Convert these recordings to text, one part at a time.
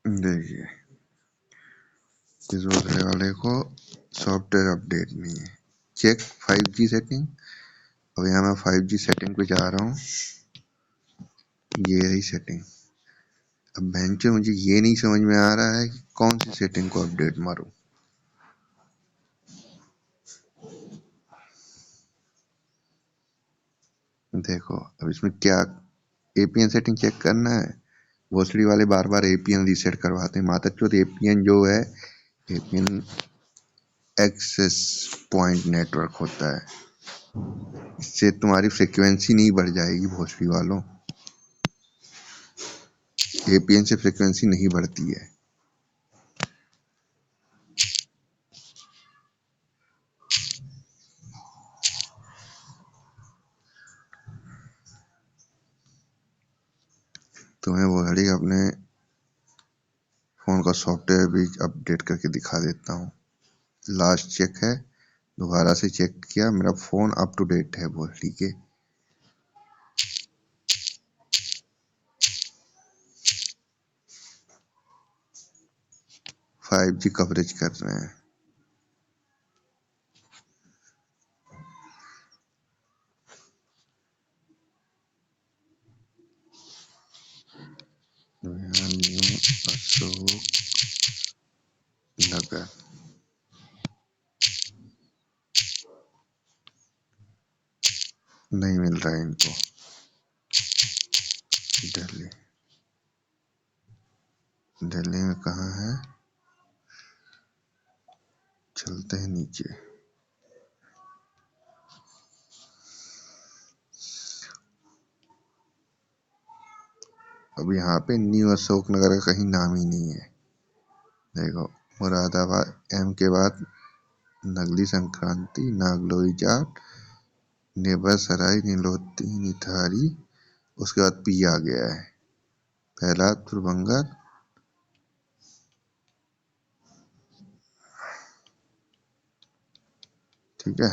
देखिए, इस दूसरे वाले को सॉफ्टवेयर अपडेट नहीं है। Check 5G setting. अब यहाँ मैं 5G सेटिंग पे जा रहा हूँ, ये रही सेटिंग। अब बेंचो मुझे ये नहीं समझ में आ रहा है कि कौन सी सेटिंग को अपडेट मारूं। देखो अब इसमें क्या एपीएन सेटिंग चेक करना है। भोसड़ी वाले बार बार एपीएन रीसेट करवाते हैं। माता चोद एपीएन जो है, एपीएन एक्सेस पॉइंट नेटवर्क होता है। इससे तुम्हारी फ्रिक्वेंसी नहीं बढ़ जाएगी भोसड़ी वालों। एपीएन से फ्रिक्वेंसी नहीं बढ़ती है। तुम्हें भोसड़ी अपने फोन का सॉफ्टवेयर भी अपडेट करके दिखा देता हूँ। लास्ट चेक है, दोबारा से चेक किया, मेरा फोन अप टू डेट है भोसड़ी के। 5G कवरेज कर रहे हैं। न्यू अशोक नगर, नहीं मिल रहा है इनको। दिल्ली, दिल्ली में कहाँ है, चलते हैं नीचे। अब यहाँ पे न्यू अशोक नगर का कहीं नाम ही नहीं है। देखो, मुरादाबाद एम के बाद नगली संक्रांति, नागलोई जाट, नेबरसराय, नीलोती, निथारी, उसके बाद पी आ गया है, फैलादपुर, बंगर। ठीक है,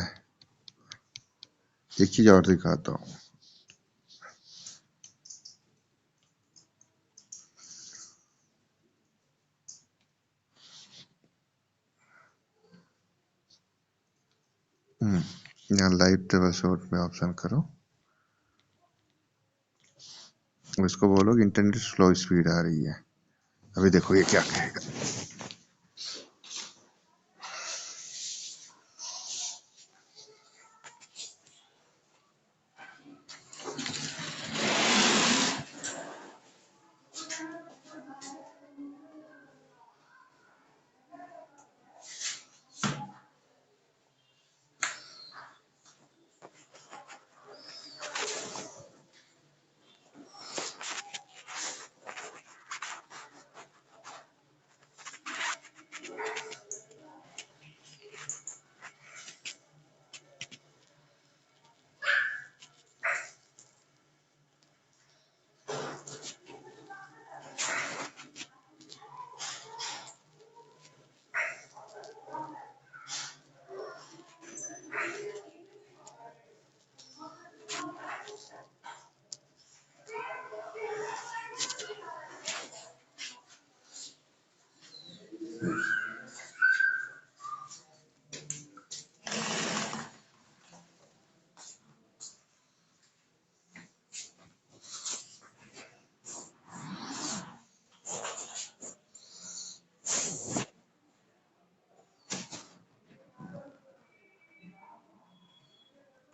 एक चीज और दिखाता हूँ। यहाँ लाइव ट्रेवल शॉट में ऑप्शन करो, इसको बोलो कि इंटरनेट स्लो स्पीड आ रही है। अभी देखो ये क्या कहेगा।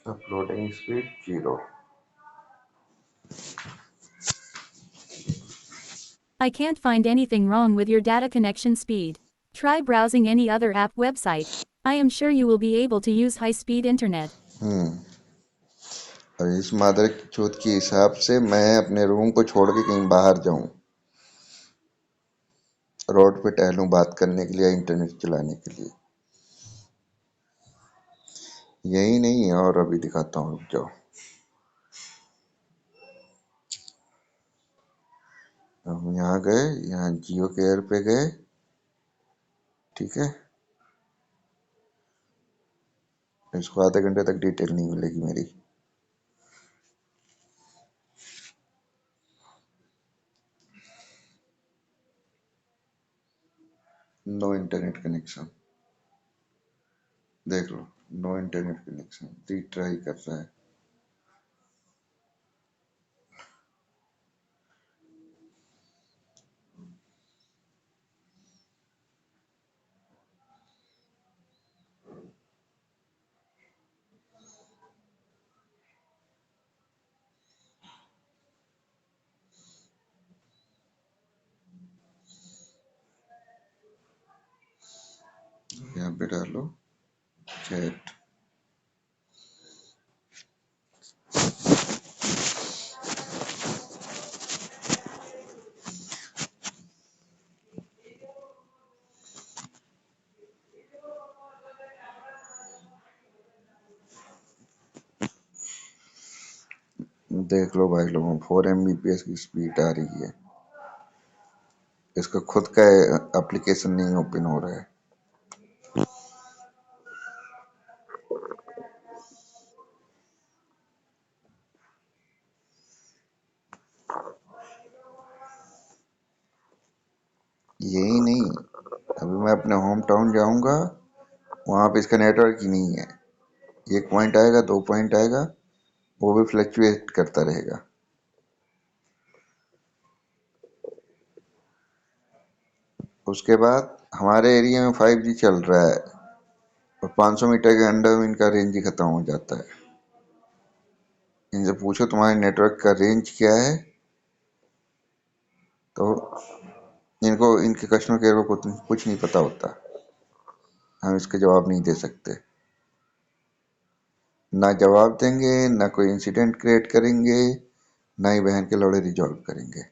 Uploading speed 0। I can't find anything wrong with your data connection speed. Try browsing any other app website. I am sure you will be able to use high-speed internet. और इस मादर चौथ के हिसाब से मैं अपने रूम को छोड़ के कहीं बाहर जाऊं, रोड पे टहलूं बात करने के लिए, इंटरनेट चलाने के लिए। यही नहीं है, और अभी दिखाता हूँ, रुक जाओ। हम यहाँ गए, यहाँ जियो केयर पे गए, ठीक है। इसको आधे घंटे तक डिटेल नहीं मिलेगी मेरी। नो इंटरनेट कनेक्शन, देख लो, नो इंटरनेट कनेक्शन, रीट्राई कर रहा है। यहाँ पे डालो चैट, देख लो भाई लोगों, 4 Mbps की स्पीड आ रही है। इसका खुद का एप्लीकेशन नहीं ओपन हो रहा है। यही नहीं, अभी मैं अपने होम टाउन जाऊंगा, वहां पे इसका नेटवर्क ही नहीं है। 1 पॉइंट आएगा, 2 पॉइंट आएगा, वो भी फ्लक्चुएट करता रहेगा। उसके बाद हमारे एरिया में 5G चल रहा है और 500 मीटर के अंडर में इनका रेंज ही खत्म हो जाता है। इनसे पूछो तुम्हारे नेटवर्क का रेंज क्या है, तो इनको, इनके कस्टमर केयर को कुछ नहीं पता होता। हम इसके जवाब नहीं दे सकते, ना जवाब देंगे, ना कोई इंसिडेंट क्रिएट करेंगे, ना ही बहन के लड़े रिजॉल्व करेंगे।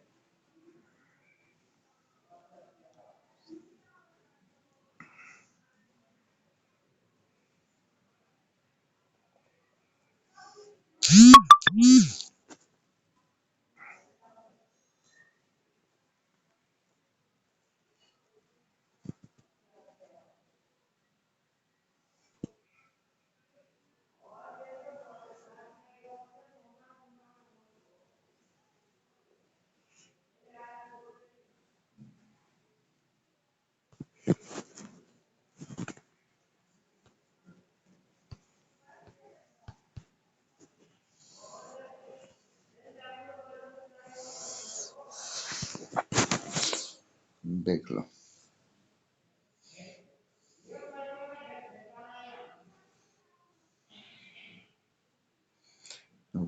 देख लो,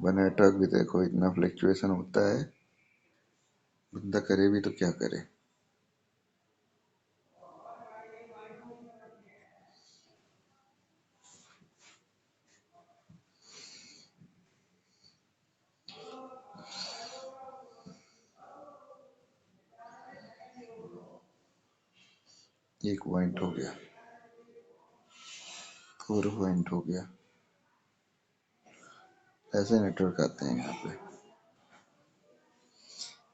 नेटवर्क भी देखो, इतना फ्लक्चुएशन होता है, बंदा करे भी तो क्या करे। एक पॉइंट हो गया, 4 पॉइंट हो गया। ऐसे नेटवर्क आते हैं यहाँ पे।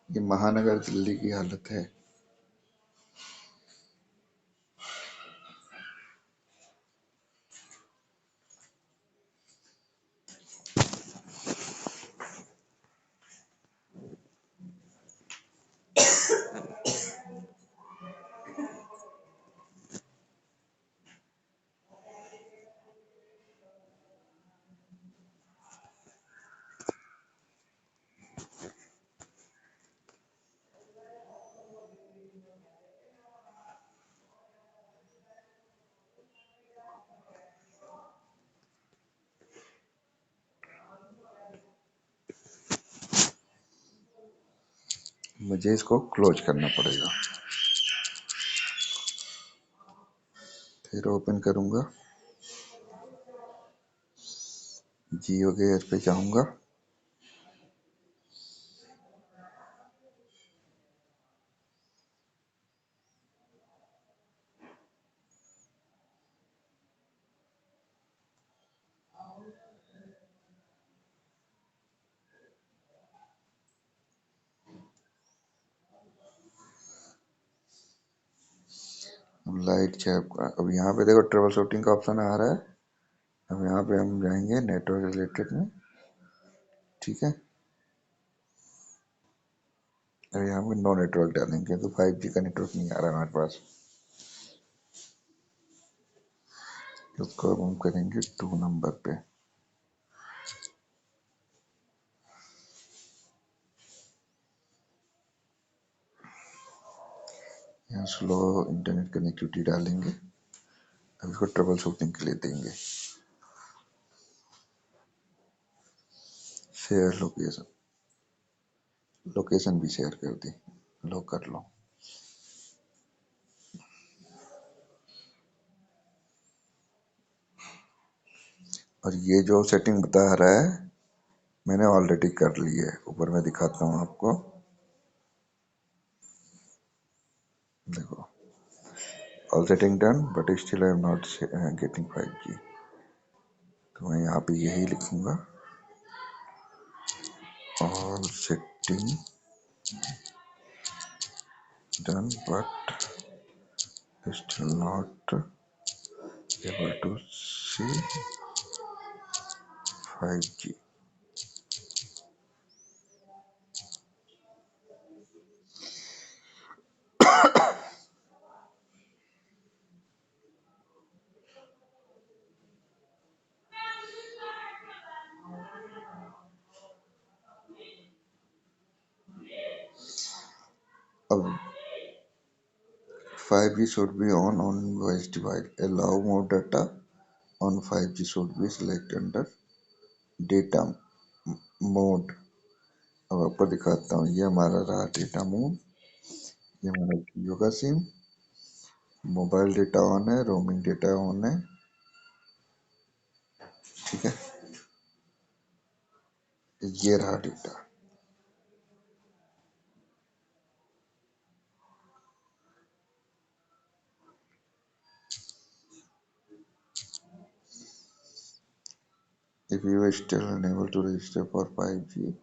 ये महानगर दिल्ली की हालत है। मुझे इसको क्लोज करना पड़ेगा, फिर ओपन करूंगा, जियो के एयर पे जाऊंगा। अब लाइट चैप का, अब यहाँ पे देखो ट्रबल शूटिंग का ऑप्शन आ रहा है। अब यहाँ पे हम जाएंगे नेटवर्क रिलेटेड में, ठीक है। अब यहाँ पे नो नेटवर्क डालेंगे, तो 5G का नेटवर्क नहीं आ रहा हमारे पास। इसको अब हम करेंगे 2 नंबर पे। यहाँ स्लो इंटरनेट कनेक्टिविटी डालेंगे। अब इसको ट्रबल शूटिंग के लिए देंगे। शेयर लोकेशन, लोकेशन भी शेयर कर दी, लो कर लो। और ये जो सेटिंग बता रहा है मैंने ऑलरेडी कर ली है, ऊपर मैं दिखाता हूँ आपको। देखो, all setting done but still I am not getting 5G। तो मैं यहाँ पे यही लिखूंगा, all setting done but still not able to see 5G। अब 5G should be on voice device. Allow more data on 5G should be selected under data mode। अब आपको दिखाता हूँ, ये हमारा रहा डेटा मोड। ये हमारा जियो का सिम, मोबाइल डेटा ऑन है, रोमिंग डेटा ऑन है, ठीक है। ये रहा data. If you are still unable to register for 5G,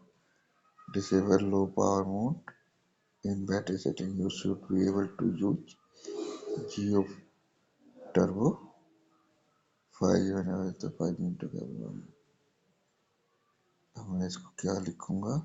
disable low power mode in battery setting। You should be able to use Jio Turbo 5 whenever the 5 minute available। अब मैं इसको क्या लिखूंगा,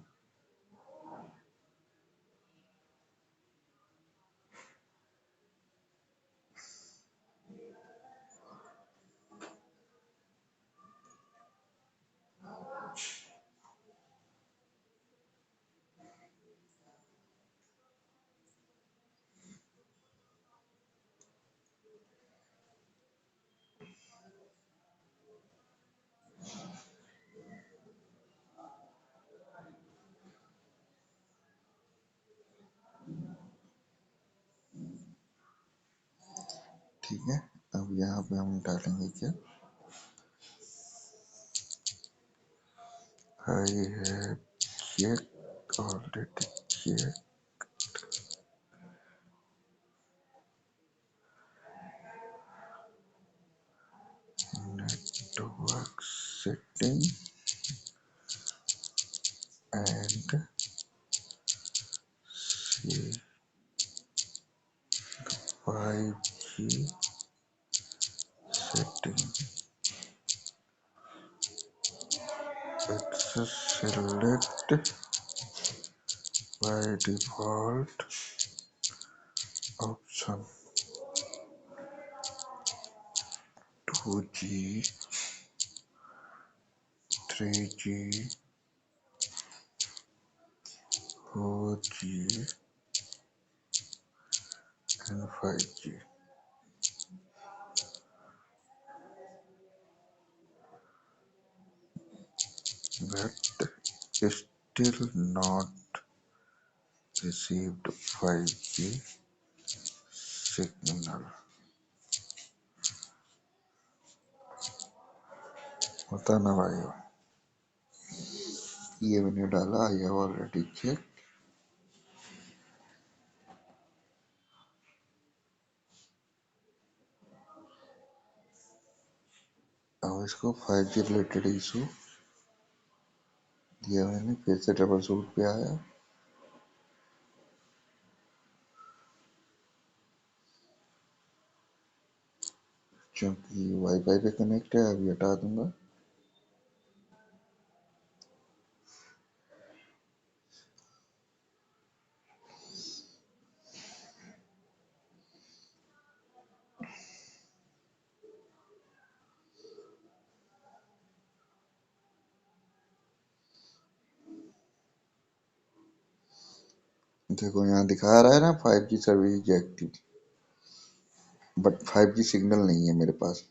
ठीक है। अब यहाँ पे हम डालेंगे क्या, I have checked already checked network setting and see 5G setting। It's select by default option 2G, 3G, 4G and 5G, but still not received 5G signal. होता ना भाई, ये मैंने डाला, आई हैव ऑलरेडी चेक। अब इसको 5G related issue दिया मैंने, फिर से ट्रबल शूट पे आया। क्योंकि वाईफाई पे कनेक्ट है, अभी हटा दूंगा। देखो यहाँ दिखा रहा है ना 5G service active, but 5G signal नहीं है मेरे पास।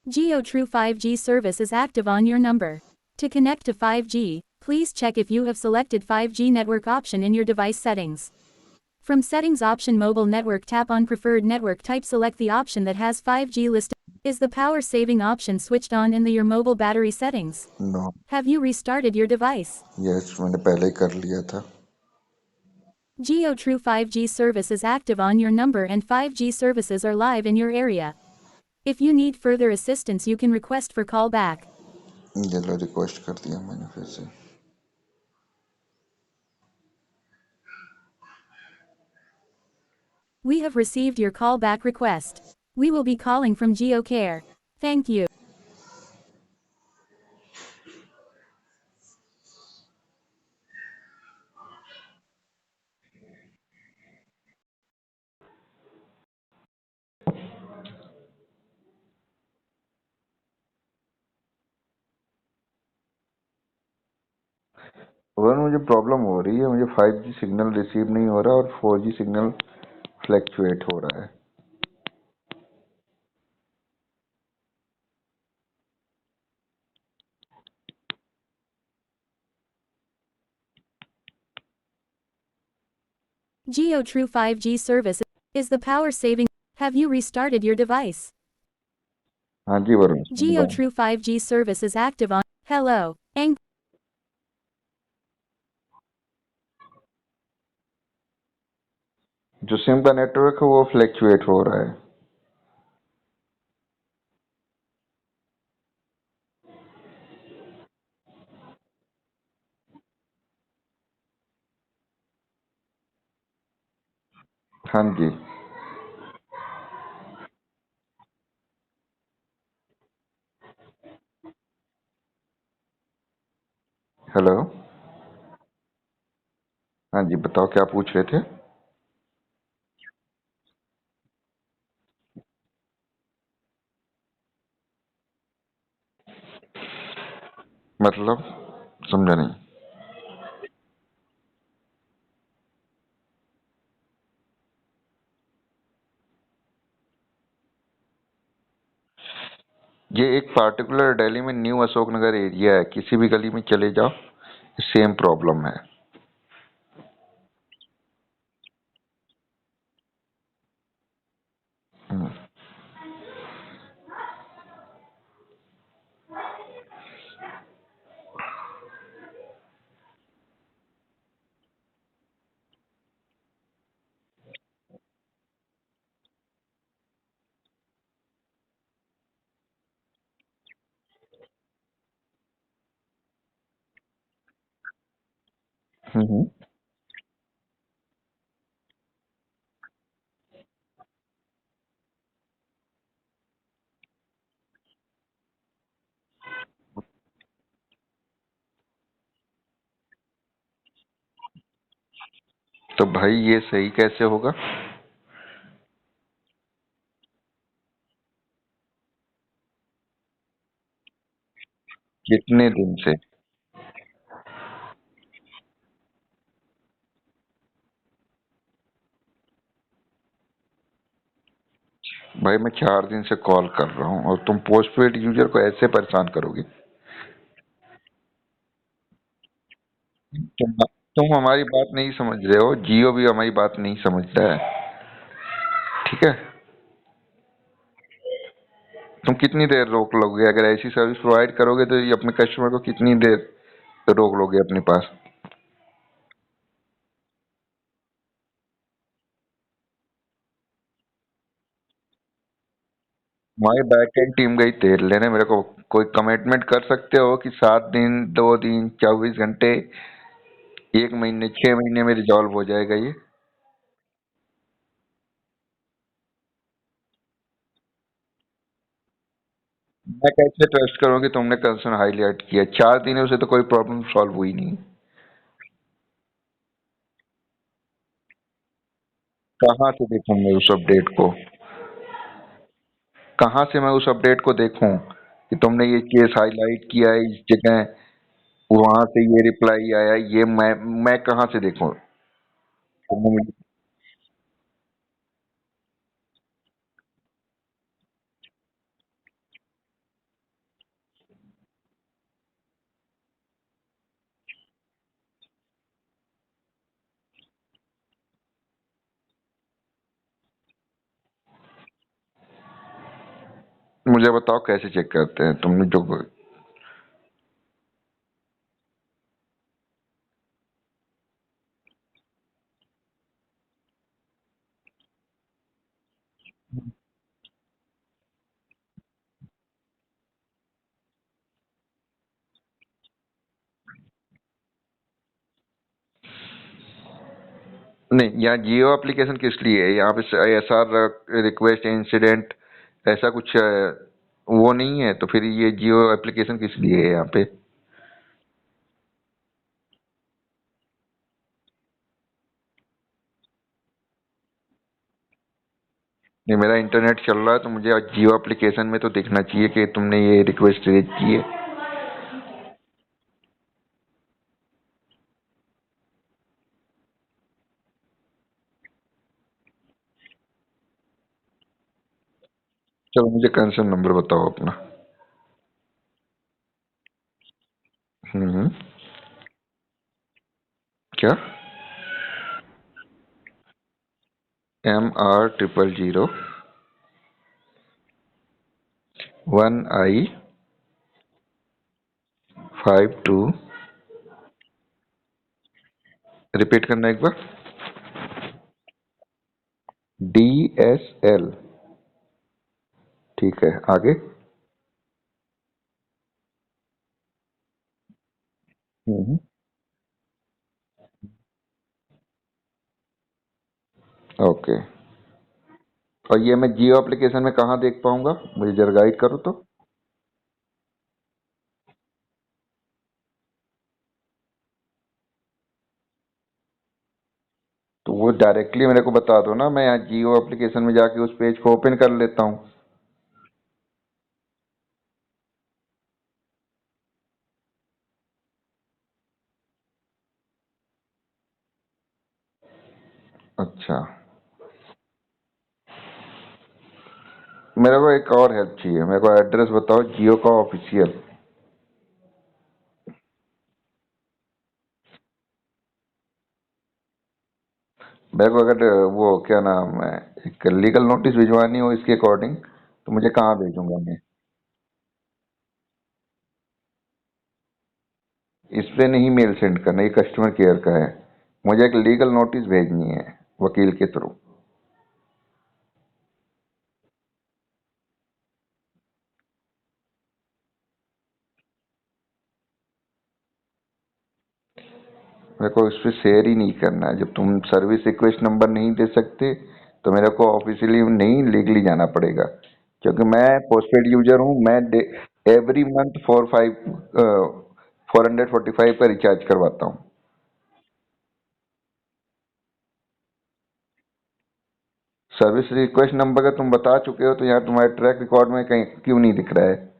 Geo True 5G service is active on your number. To connect to 5G, please check if you have selected 5G network option in your device settings. From settings option mobile network, tap on preferred network type, select the option that has 5G listed. Is the power saving option switched on in your mobile battery settings? No. Have you restarted your device? Yes, मैंने पहले ही कर लिया था। Geo True 5G service is active on your number and 5G services are live in your area. If you need further assistance, you can request for call back. ये लो, request कर दिया मैंने फिर से। We have received your callback request. We will be calling from GeoCare. Thank you. और मुझे problem हो रही है, मुझे 5G सिग्नल रिसीव नहीं हो रहा और 4G सिग्नल फ्लैक्चुएट हो रहा है। Geo True 5G service is the power saving. Have you restarted your device? हाँ जी Varun, Geo True 5G service is active on. Hello. जो सिम का नेटवर्क है वो फ्लैक्चुएट हो रहा है। हाँ जी। हेलो। हाँ जी, बताओ क्या पूछ रहे थे? मतलब समझा नहीं। ये एक पार्टिकुलर दिल्ली में न्यू अशोकनगर एरिया है, किसी भी गली में चले जाओ सेम प्रॉब्लम है। हम्म। तो भाई ये सही कैसे होगा? कितने दिन से? भाई मैं 4 दिन से कॉल कर रहा हूँ और तुम पोस्टपेड यूजर को ऐसे परेशान करोगे? तुम हमारी बात नहीं समझ रहे हो, जियो भी हमारी बात नहीं समझता है, ठीक है? तुम कितनी देर रोक लोगे? अगर ऐसी सर्विस प्रोवाइड करोगे तो ये अपने कस्टमर को कितनी देर रोक लोगे अपने पास? हमारी बैकएंड टीम गई तेल लेने। मेरे को कोई कमिटमेंट कर सकते हो कि 7 दिन, 2 दिन, 24 घंटे, 1 महीने, 6 महीने में रिजॉल्व हो जाएगा ये? मैं कैसे ट्रस्ट करूँ कि तुमने कंसर्न हाईलाइट किया? 4 दिनों से तो कोई प्रॉब्लम सॉल्व हुई नहीं। कहाँ से देखूं मैं उस अपडेट को? कहाँ से मैं उस अपडेट को देखूं कि तुमने ये केस हाईलाइट किया है इस जगह, वहां से ये रिप्लाई आया, ये मैं कहाँ से देखूं? तुमने मुझे बताओ कैसे चेक करते हैं तुमने जो। नहीं, यहाँ जियो एप्लीकेशन किस लिए है? यहाँ पे एसआर रिक्वेस्ट इंसिडेंट ऐसा कुछ वो नहीं है, तो फिर ये जियो एप्लीकेशन किस लिए है यहाँ पे? नहीं, मेरा इंटरनेट चल रहा है तो मुझे जियो एप्लीकेशन में तो दिखना चाहिए कि तुमने ये रिक्वेस्ट रेज की है। चलो मुझे कंसर्न नंबर बताओ अपना। हम्म। क्या? MR 000 1I 52। रिपीट करना एक बार। DSL। ठीक है, आगे। हम्म। ओके। और ये मैं जियो एप्लीकेशन में कहाँ देख पाऊंगा? मुझे जरा गाइड करो तो। तो वो डायरेक्टली मेरे को बता दो ना, मैं यहाँ जियो एप्लीकेशन में जाके उस पेज को ओपन कर लेता हूँ। अच्छा, मेरे को एक और हेल्प चाहिए, मेरे को एड्रेस बताओ जियो का ऑफिशियल। मेरे को अगर वो क्या नाम है, एक लीगल नोटिस भिजवानी हो इसके अकॉर्डिंग, तो मुझे कहाँ भेजूंगा मैं? इस पे नहीं मेल सेंड करना, ये कस्टमर केयर का है। मुझे एक लीगल नोटिस भेजनी है वकील के थ्रू। मेरे को इस पे शेयर ही नहीं करना है। जब तुम सर्विस रिक्वेस्ट नंबर नहीं दे सकते तो मेरे को ऑफिशियली नहीं, लीगली जाना पड़ेगा, क्योंकि मैं पोस्टपेड यूजर हूँ। मैं एवरी मंथ 445 का रिचार्ज करवाता हूँ। सर्विस रिक्वेस्ट नंबर का तुम बता चुके हो, तो यहाँ तुम्हारे ट्रैक रिकॉर्ड में कहीं क्यों नहीं दिख रहा है?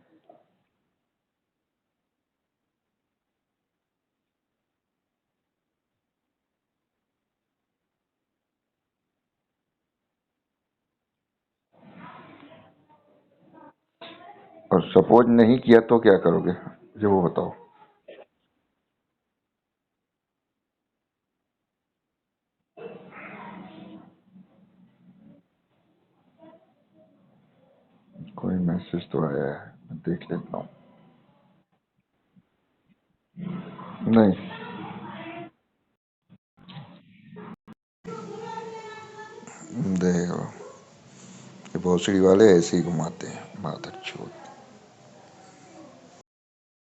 और सपोज नहीं किया तो क्या करोगे, जो वो बताओ। कोई मैसेज तो आया है, मैं देख लेता हूँ। नहीं। देखो, ये भोसड़ी वाले ऐसे ही घुमाते हैं, बात अच्छी होती।